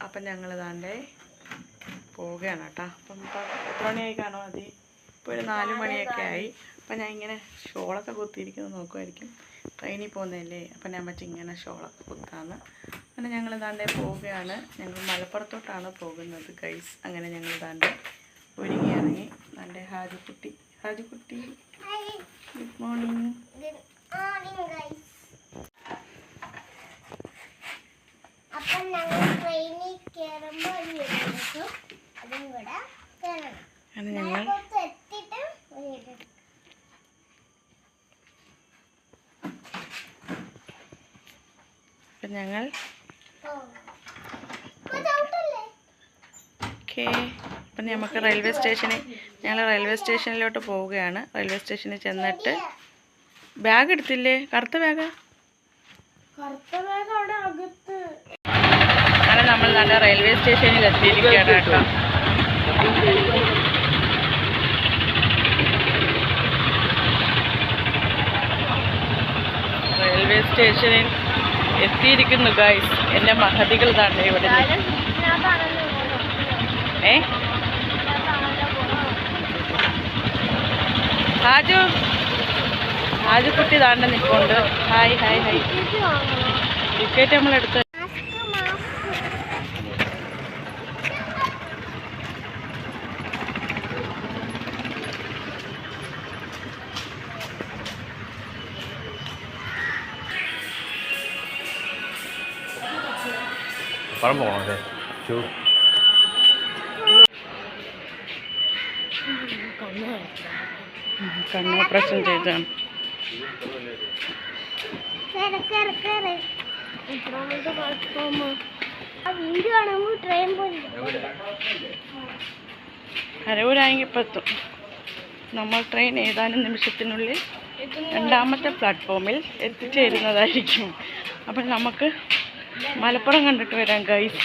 അപ്പം ഞങ്ങൾ താണ്ടേ പോവുകയാണ് കേട്ടോ. അപ്പം ഇപ്പം എത്ര മണിയായി കാണും? മതി ഇപ്പോൾ ഒരു 4 മണിയൊക്കെ ആയി. അപ്പം ഞാൻ ഇങ്ങനെ ഷോളൊക്കെ കുത്തിയിരിക്കുന്നത് നോക്കുമായിരിക്കും. ട്രെയിനിൽ പോകുന്നതല്ലേ, അപ്പം ഞാൻ പറ്റി ഇങ്ങനെ ഷോളൊക്കെ കുത്താന്ന്. അങ്ങനെ ഞങ്ങൾ താണ്ടേ പോവുകയാണ്. ഞങ്ങൾ മലപ്പുറത്തോട്ടാണ് പോകുന്നത് ഗൈസ്. അങ്ങനെ ഞങ്ങൾ താണ്ടേ ഒരുങ്ങി ഇറങ്ങി. താണ്ടേ ഹാജുക്കുട്ടി ഗുഡ് മോർണിംഗ്. അപ്പം ഞങ്ങൾ ട്രെയിനിൽ കയറുമ്പോൾ അതും കൂടെ ഞങ്ങൾ എത്തിയിട്ട് അപ്പം ഞങ്ങൾ ഓക്കെ. അപ്പം നമുക്ക് ഞങ്ങൾ റെയിൽവേ സ്റ്റേഷനിലോട്ട് പോവുകയാണ്. റെയിൽവേ സ്റ്റേഷനിൽ ചെന്നിട്ട് ബാഗ് എടുത്തില്ലേ? കറുത്ത ബാഗ് അവിടെ അകത്ത്. അങ്ങനെ നമ്മൾ നല്ല റെയിൽവേ സ്റ്റേഷനിൽ എത്തിയിരിക്കുകയാണ് കേട്ടോ. റെയിൽവേ സ്റ്റേഷനിൽ എത്തിയിരിക്കുന്നു ഗൈസ്. എൻ്റെ മഹതികൾ താണ്ടേ ഇവിടെ. ഹാജുക്കുട്ടി താണ്ട നിൽക്കുന്നുണ്ട്. Hi hi hi. ടിക്കറ്റ് നമ്മളെടുത്ത് പഴം പോകണം അല്ലേ? കണ്ണ് ഓപ്പറേഷൻ ചെയ്താണ്. അരൂരായെങ്കിൽ ഇപ്പം എത്തും. നമ്മൾ ട്രെയിൻ ഏതാനും നിമിഷത്തിനുള്ളിൽ 2ാമത്തെ പ്ലാറ്റ്ഫോമിൽ എത്തിച്ചേരുന്നതായിരിക്കും. അപ്പം നമുക്ക് മലപ്പുറം കണ്ടിട്ട് വരാം ഗൈസ്.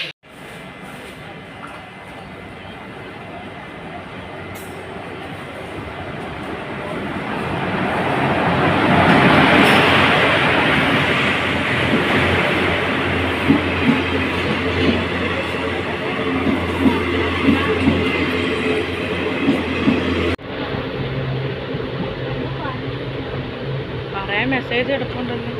പറയാൻ മെസ്സേജ് എടുപ്പുണ്ടല്ലോ.